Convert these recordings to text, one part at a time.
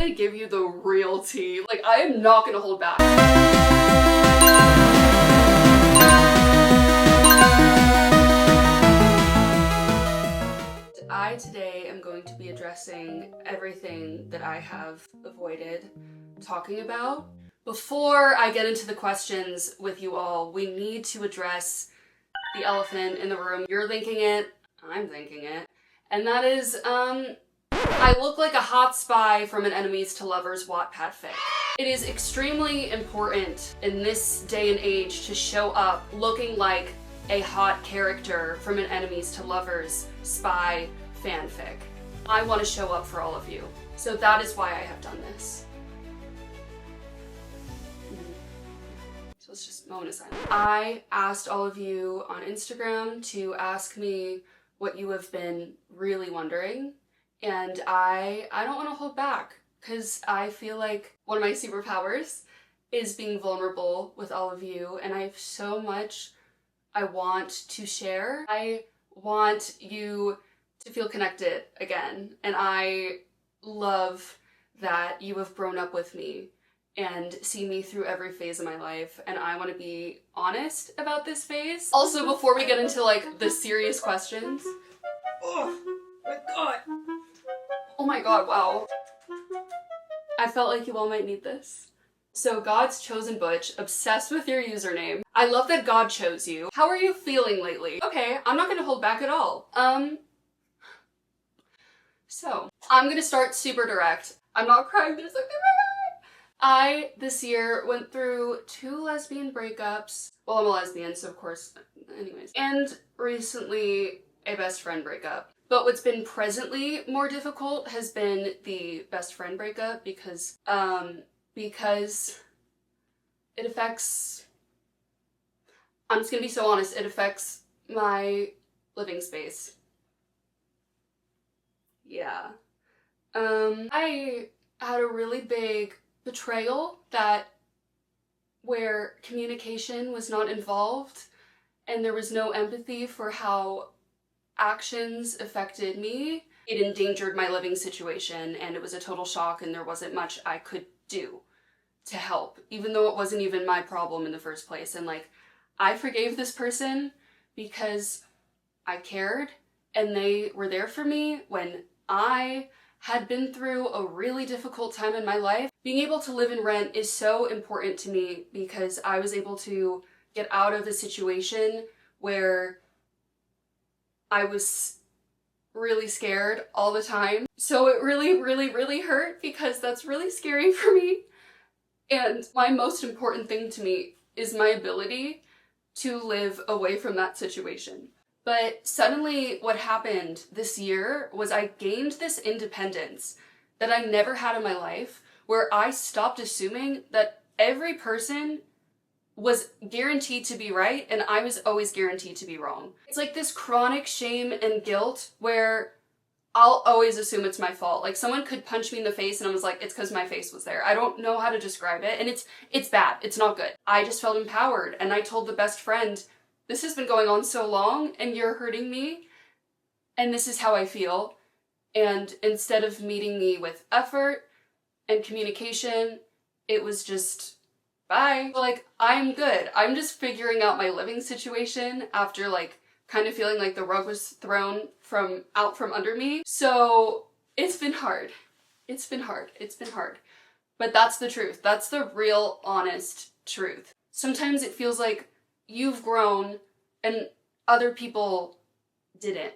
gonna give you the real tea. Like, I am not gonna hold back. Today am going to be addressing everything that I have avoided talking about. Before I get into the questions with you all, we need to address the elephant in the room. You're thinking it, I'm thinking it, and that is, I look like a hot spy from an enemies to lovers Wattpad fic. It is extremely important in this day and age to show up looking like a hot character from an enemies to lovers spy fanfic. I want to show up for all of you. So that is why I have done this. So let's just moment of silence. I asked all of you on Instagram to ask me what you have been really wondering, and I don't want to hold back because I feel like one of my superpowers is being vulnerable with all of you, and I have so much I want to share. I want you to feel connected again, and I love that you have grown up with me and see me through every phase of my life, and I want to be honest about this phase. Also, before we get into like the serious questions, oh my god, oh my god, wow, I felt like you all might need this. So God's chosen butch, obsessed with your username. I love that God chose you. How are you feeling lately? Okay, I'm not gonna hold back at all. So, I'm gonna start super direct. I'm not crying, there's like, I, this year, went through 2 lesbian breakups. Well, I'm a lesbian, so of course, anyways. And recently, a best friend breakup. But what's been presently more difficult has been the best friend breakup because it affects, I'm just gonna be so honest, it affects my living space. Yeah. I had a really big betrayal where communication was not involved and there was no empathy for how actions affected me. It endangered my living situation and it was a total shock and there wasn't much I could do to help, even though it wasn't even my problem in the first place. And like, I forgave this person because I cared and they were there for me when I had been through a really difficult time in my life. Being able to live in rent is so important to me because I was able to get out of a situation where I was really scared all the time. So it really, really, really hurt because that's really scary for me. And my most important thing to me is my ability to live away from that situation. But suddenly what happened this year was I gained this independence that I never had in my life, where I stopped assuming that every person was guaranteed to be right and I was always guaranteed to be wrong. It's like this chronic shame and guilt where I'll always assume it's my fault. Like someone could punch me in the face and I was like, it's because my face was there. I don't know how to describe it, and it's bad. It's not good. I just felt empowered and I told the best friend, this has been going on so long and you're hurting me and this is how I feel. And instead of meeting me with effort and communication, it was just, bye. Like, I'm good. I'm just figuring out my living situation after like kind of feeling like the rug was thrown out from under me. So it's been hard. It's been hard. It's been hard. But that's the truth. That's the real, honest truth. Sometimes it feels like you've grown and other people didn't,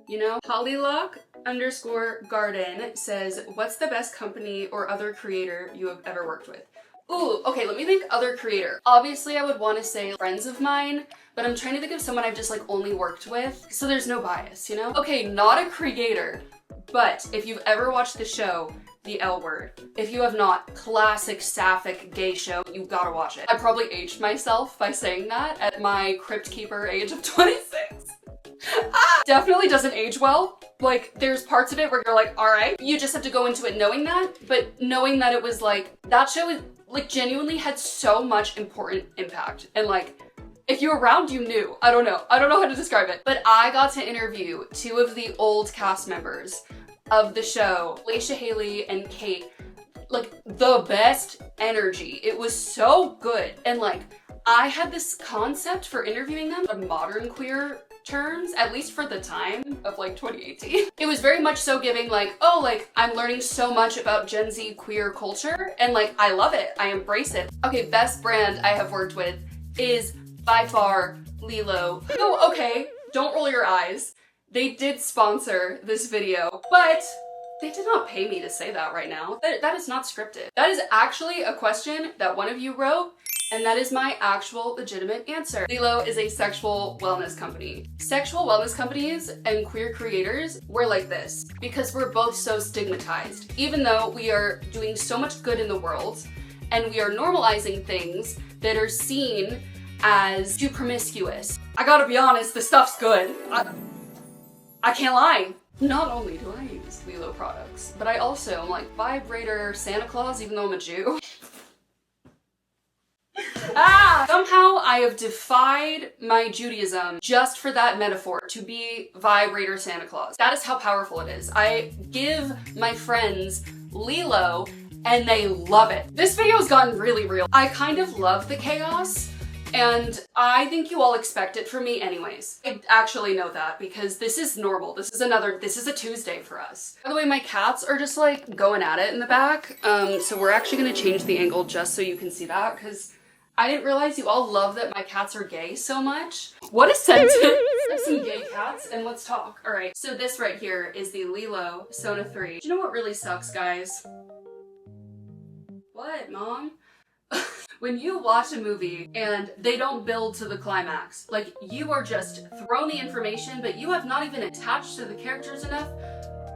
you know? Hollylock_garden says, what's the best company or other creator you have ever worked with? Ooh, okay, let me think other creator. Obviously I would want to say friends of mine, but I'm trying to think of someone I've just like only worked with, so there's no bias, you know? Okay, not a creator, but if you've ever watched the show, The L Word. If you have not, classic sapphic gay show, you've gotta watch it. I probably aged myself by saying that at my Crypt Keeper age of 26. Definitely doesn't age well. Like, there's parts of it where you're like, alright. You just have to go into it knowing that, but knowing that it was like, that show is, like, genuinely had so much important impact. And like, if you were around, you knew. I don't know how to describe it. But I got to interview 2 of the old cast members of the show, Laisha Haley and Kate. like the best energy. It was so good. And like, I had this concept for interviewing them of modern queer terms, at least for the time of like 2018. It was very much so giving like, oh, like I'm learning so much about Gen Z queer culture and like I love it, I embrace it. Okay, best brand I have worked with is by far Lilo. Oh, okay, don't roll your eyes. They did sponsor this video, but they did not pay me to say that right now. That is not scripted. That is actually a question that one of you wrote, and that is my actual legitimate answer. Lilo is a sexual wellness company. Sexual wellness companies and queer creators, we're like this because we're both so stigmatized. Even though we are doing so much good in the world and we are normalizing things that are seen as too promiscuous. I gotta be honest, the stuff's good. I can't lie. Not only do I use Lilo products, but I also am like vibrator Santa Claus even though I'm a Jew. Somehow I have defied my Judaism just for that metaphor to be vibrator Santa Claus. That is how powerful it is. I give my friends Lilo and they love it. This video has gotten really real. I kind of love the chaos and I think you all expect it from me anyways. I actually know that because this is normal. This is a Tuesday for us. By the way, my cats are just like going at it in the back. So we're actually gonna change the angle just so you can see that because I didn't realize you all love that my cats are gay so much. What a sentence! There's some gay cats and let's talk. All right, so this right here is the Lilo Sona 3. Do you know what really sucks, guys? What, Mom? When you watch a movie and they don't build to the climax, like you are just thrown the information, but you have not even attached to the characters enough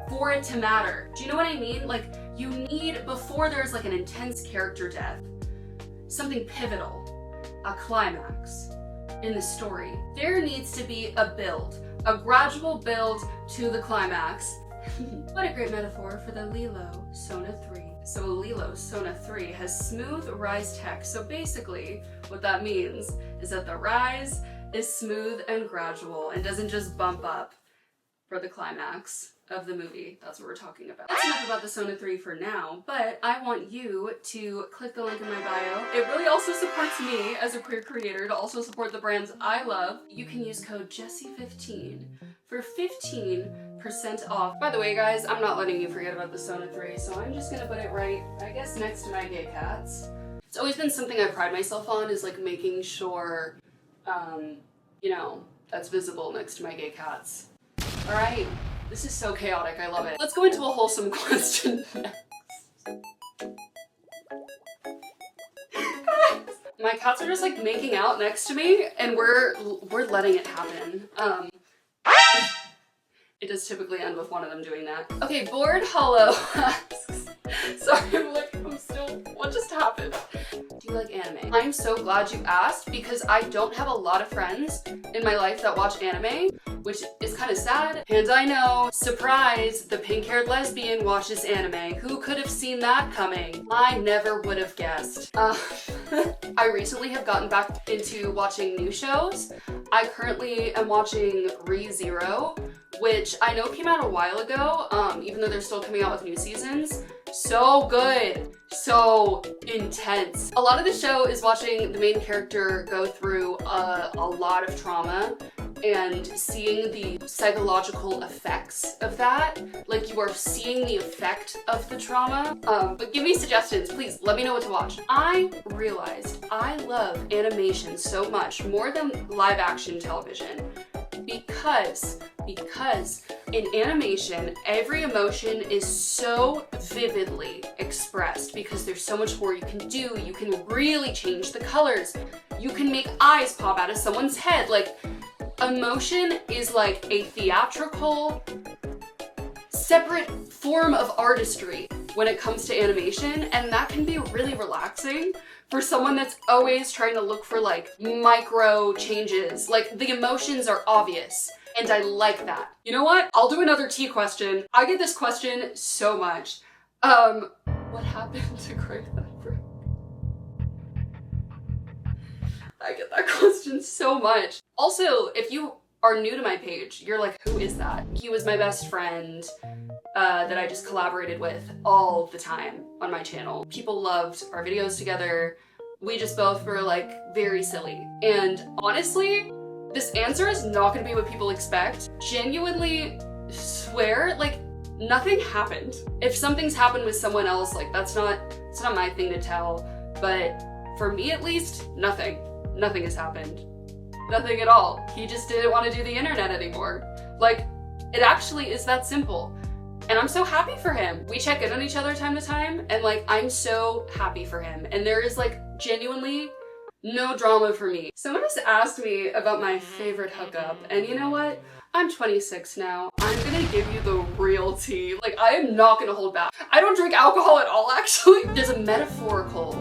for it to matter. Do you know what I mean? Like you need, before there's like an intense character death, something pivotal, a climax in the story. There needs to be a build, a gradual build to the climax. What a great metaphor for the Lilo Sona 3. So Lilo Sona 3 has smooth rise tech. So basically what that means is that the rise is smooth and gradual and doesn't just bump up for the climax of the movie. That's what we're talking about. That's enough about the Sona 3 for now, but I want you to click the link in my bio. It really also supports me as a queer creator to also support the brands I love. You can use code Jessie15 for 15% off. By the way, guys, I'm not letting you forget about the Sona 3, so I'm just gonna put it right, I guess, next to my gay cats. It's always been something I pride myself on, is like making sure, you know, that's visible next to my gay cats. All right. This is so chaotic, I love it. Let's go into a wholesome question next. My cats are just like making out next to me and we're letting it happen. It does typically end with one of them doing that. Okay, Bored Hollow asks, sorry, I'm still, what just happened? Do you like anime? I'm so glad you asked because I don't have a lot of friends in my life that watch anime, which is kind of sad. And I know, surprise, the pink-haired lesbian watches anime. Who could have seen that coming? I never would have guessed. I recently have gotten back into watching new shows. I currently am watching Re:Zero, which I know came out a while ago, even though they're still coming out with new seasons. So good, so intense. A lot of the show is watching the main character go through a lot of trauma and seeing the psychological effects of that. Like you are seeing the effect of the trauma. But give me suggestions, please let me know what to watch. I realized I love animation so much, more than live action television, because in animation, every emotion is so vividly expressed because there's so much more you can do. You can really change the colors. You can make eyes pop out of someone's head. Like, emotion is like a theatrical, separate form of artistry when it comes to animation, and that can be really relaxing for someone that's always trying to look for like micro changes. Like the emotions are obvious, and I like that. You know what? I'll do another tea question. I get this question so much. What happened to Craig Thyber? I get that question so much. Also, if you are new to my page, you're like, who is that? He was my best friend that I just collaborated with all the time on my channel. People loved our videos together. We just both were like very silly. And honestly, this answer is not gonna be what people expect. Genuinely swear, like, nothing happened. If something's happened with someone else, like, it's not my thing to tell. But for me at least, nothing. Nothing has happened. Nothing at all. He just didn't want to do the internet anymore. Like, it actually is that simple. And I'm so happy for him. We check in on each other time to time, and like, I'm so happy for him. And there is like genuinely no drama for me. Someone has asked me about my favorite hookup, and you know what? I'm 26 now. I'm gonna give you the real tea. Like, I am not gonna hold back. I don't drink alcohol at all, actually. There's a metaphorical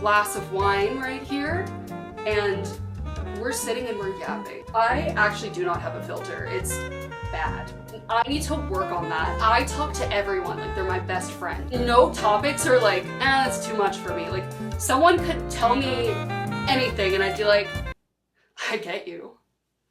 glass of wine right here, and we're sitting and we're yapping. I actually do not have a filter. It's bad. I need to work on that. I talk to everyone like they're my best friend. No topics are like, that's too much for me. Like, someone could tell me anything and I'd be like, I get you.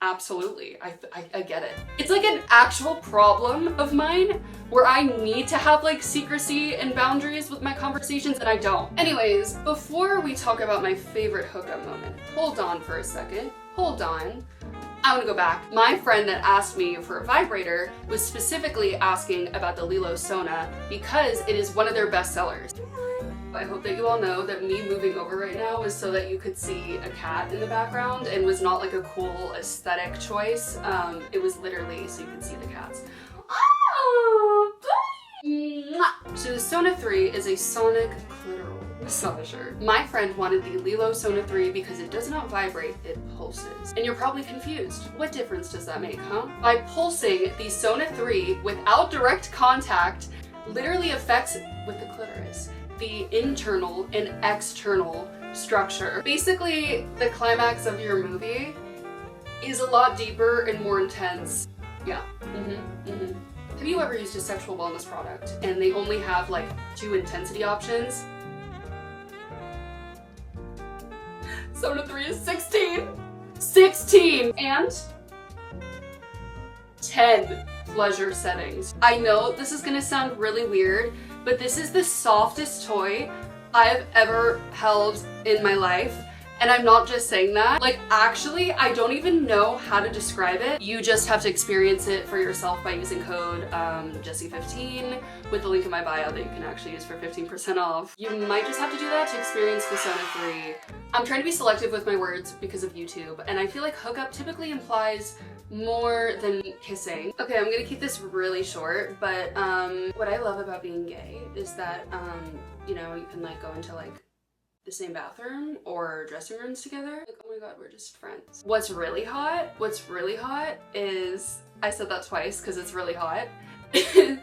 Absolutely, I get it. It's like an actual problem of mine where I need to have like secrecy and boundaries with my conversations, and I don't. Anyways, before we talk about my favorite hookup moment, hold on for a second. Hold on. I want to go back. My friend that asked me for a vibrator was specifically asking about the LELO Sona because it is one of their best sellers. I hope that you all know that me moving over right now was so that you could see a cat in the background and was not like a cool aesthetic choice. It was literally so you could see the cats. Oh, so the Sona 3 is a sonic clitoral massager. My friend wanted the LELO Sona 3 because it does not vibrate, it pulses. And you're probably confused. What difference does that make, huh? By pulsing, the Sona 3 without direct contact literally affects with the clitoris, the internal and external structure. Basically, the climax of your movie is a lot deeper and more intense. Yeah. Have you ever used a sexual wellness product and they only have like 2 intensity options? Sona 3 is 16! 16! And 10 pleasure settings. I know this is gonna sound really weird, but this is the softest toy I've ever held in my life. And I'm not just saying that. Like, actually, I don't even know how to describe it. You just have to experience it for yourself by using code Jessie15 with the link in my bio that you can actually use for 15% off. You might just have to do that to experience the Sona 3. I'm trying to be selective with my words because of YouTube, and I feel like hookup typically implies more than kissing. Okay, I'm gonna keep this really short, but what I love about being gay is that, you know, you can like go into like the same bathroom or dressing rooms together. Like, oh my god, we're just friends. What's really hot is, I said that twice because it's really hot, is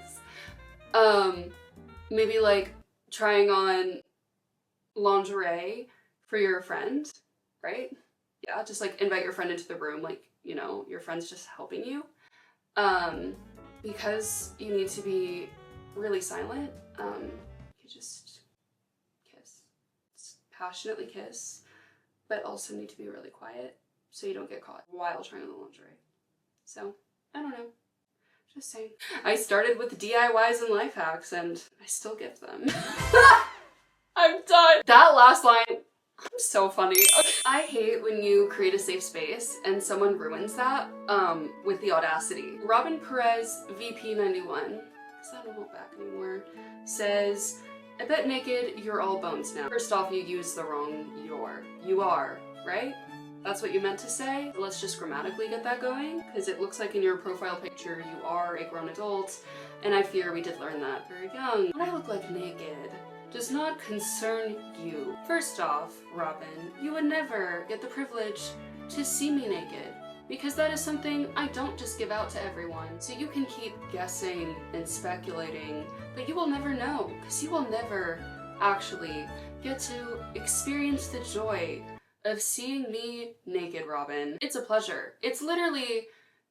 maybe like trying on lingerie for your friend, right? Yeah, just like invite your friend into the room, like, you know, your friend's just helping you. Because you need to be really silent, you just passionately kiss, but also need to be really quiet so you don't get caught while trying on the lingerie. So, I don't know. Just saying. I started with DIYs and life hacks, and I still give them. I'm done. That last line, I'm so funny. Okay. I hate when you create a safe space and someone ruins that with the audacity. Robin Perez VP91, because I don't hold back anymore, says, I bet naked, you're all bones now. First off, you used the wrong you're. You are, right? That's what you meant to say? Let's just grammatically get that going, because it looks like in your profile picture you are a grown adult, and I fear we did learn that very young. What I look like naked does not concern you. First off, Robin, you would never get the privilege to see me naked, because that is something I don't just give out to everyone. So you can keep guessing and speculating, but you will never know, because you will never actually get to experience the joy of seeing me naked, Robin. It's a pleasure. It's literally,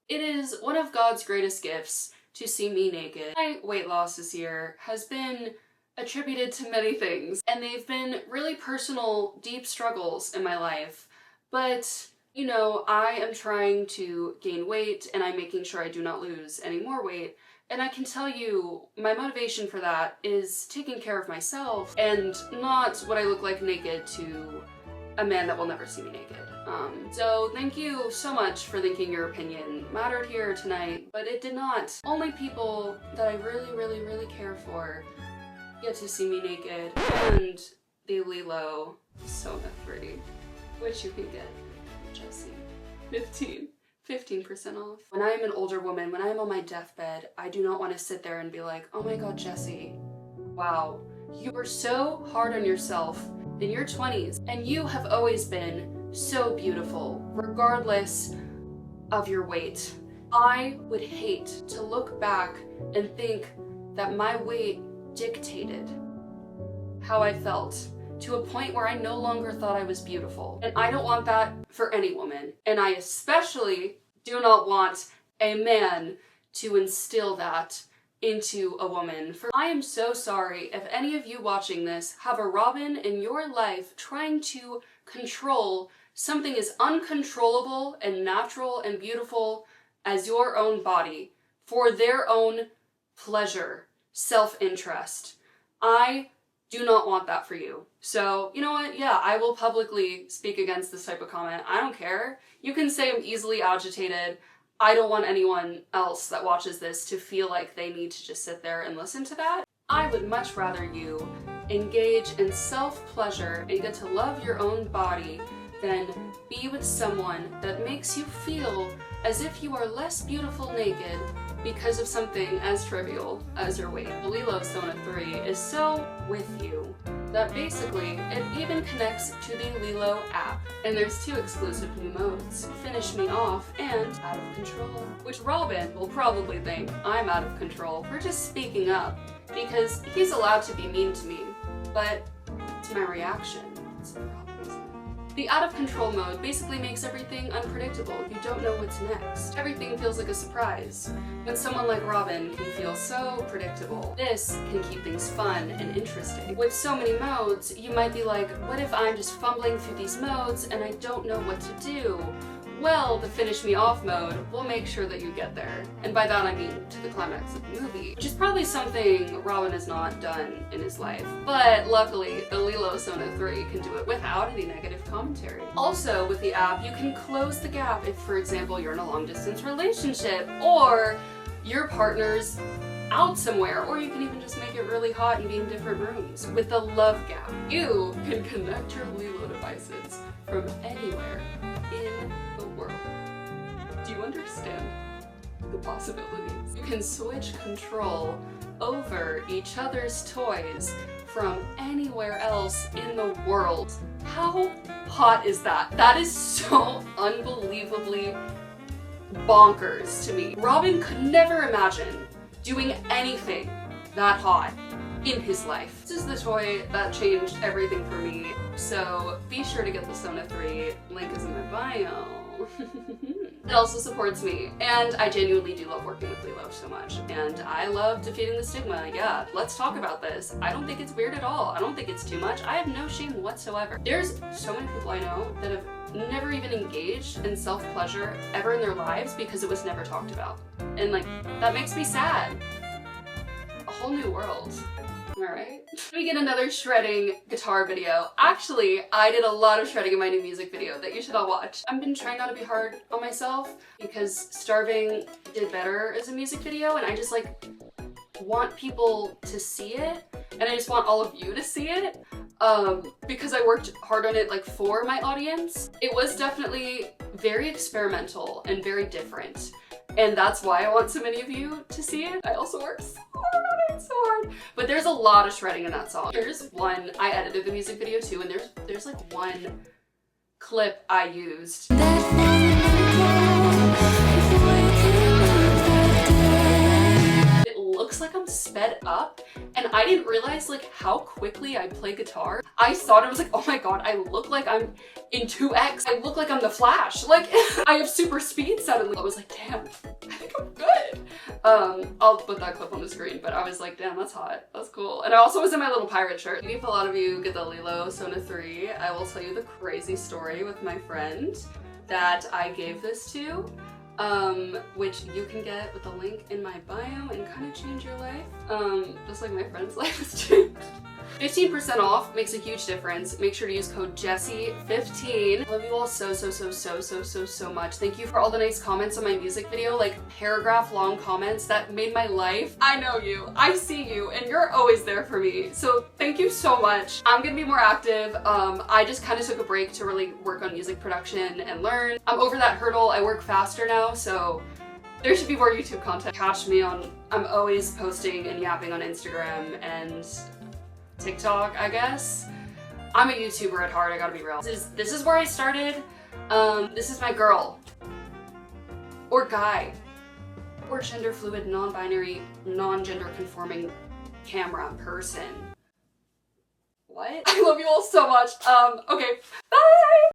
it is one of God's greatest gifts to see me naked. My weight loss this year has been attributed to many things, and they've been really personal, deep struggles in my life, but you know, I am trying to gain weight and I'm making sure I do not lose any more weight And I can tell you, my motivation for that is taking care of myself and not what I look like naked to a man that will never see me naked. So thank you so much for thinking your opinion mattered here tonight, but it did not. Only people that I really care for get to see me naked, and the Lilo Sona 3, which you can get from Jessie. 15% off. When I am an older woman, when I am on my deathbed, I do not want to sit there and be like, oh my god, Jessie, wow, you were so hard on yourself in your 20s, and you have always been so beautiful, regardless of your weight. I would hate to look back and think that my weight dictated how I felt, to a point where I no longer thought I was beautiful. And I don't want that for any woman. And I especially do not want a man to instill that into a woman. For I am so sorry if any of you watching this have a Robin in your life trying to control something as uncontrollable and natural and beautiful as your own body for their own pleasure, self-interest. I do not want that for you. So, you know what? Yeah, I will publicly speak against this type of comment. I don't care. You can say I'm easily agitated. I don't want anyone else that watches this to feel like they need to just sit there and listen to that. I would much rather you engage in self-pleasure and get to love your own body than be with someone that makes you feel as if you are less beautiful naked because of something as trivial as your weight. The Lilo Sona 3 is so with you that basically it even connects to the Lilo app. And there's 2 exclusive new modes, Finish Me Off and Out of Control, which Robin will probably think I'm out of control for just speaking up, because he's allowed to be mean to me, but it's my reaction. It's the problem. The out of control mode basically makes everything unpredictable. You don't know what's next. Everything feels like a surprise. When someone like Robin can feel so predictable, this can keep things fun and interesting. With so many modes, you might be like, what if I'm just fumbling through these modes and I don't know what to do? Well, the Finish Me Off mode will make sure that you get there. And by that I mean to the climax of the movie, which is probably something Robin has not done in his life. But luckily, the Lilo Sona 3 can do it without any negative commentary. Also, with the app, you can close the gap if, for example, you're in a long-distance relationship, or your partner's out somewhere, or you can even just make it really hot and be in different rooms. With the Love Gap, you can connect your Lilo devices from anywhere in the world. Do you understand the possibilities? You can switch control over each other's toys from anywhere else in the world. How hot is that? That is so unbelievably bonkers to me. Robin could never imagine doing anything that hot in his life. This is the toy that changed everything for me, so be sure to get the Sona 3. Link is in my bio. It also supports me, and I genuinely do love working with Lilo so much, and I love defeating the stigma. Yeah, let's talk about this. I don't think it's weird at all. I don't think it's too much. I have no shame whatsoever. There's so many people I know that have never even engaged in self-pleasure ever in their lives because it was never talked about. And like, that makes me sad. A whole new world. Alright. We get another shredding guitar video. Actually, I did a lot of shredding in my new music video that you should all watch. I've been trying not to be hard on myself because Starving did better as a music video, and I just like want people to see it, and I just want all of you to see it. Because I worked hard on it like for my audience. It was definitely very experimental and very different. And that's why I want so many of you to see it. I also worked so hard. But there's a lot of shredding in that song. Here's one, I edited the music video too, and there's like one clip I used. It looks like I'm sped up, and I didn't realize like how quickly I play guitar. I thought it was like, oh my god, I look like I'm in 2x. I look like I'm the Flash. Like, I have super speed suddenly. I was like, damn, I think I'm good. I'll put that clip on the screen, but I was like, damn, that's hot. That's cool. And I also was in my little pirate shirt. If a lot of you get the Lilo Sona 3, I will tell you the crazy story with my friend that I gave this to. which you can get with the link in my bio and kind of change your life. Just like my friend's life has changed. 15% off makes a huge difference. Make sure to use code Jessie15. I love you all so much. Thank you for all the nice comments on my music video, like paragraph long comments that made my life. I know you, I see you, and you're always there for me. So thank you so much. I'm gonna be more active. I just kind of took a break to really work on music production and learn. I'm over that hurdle. I work faster now, so there should be more YouTube content. Catch me on, I'm always posting and yapping on Instagram and TikTok, I guess. I'm a YouTuber at heart, I gotta be real. This is where I started. This is my girl. Or guy. Or gender fluid, non-binary, non-gender conforming camera person. What? I love you all so much. Okay, bye!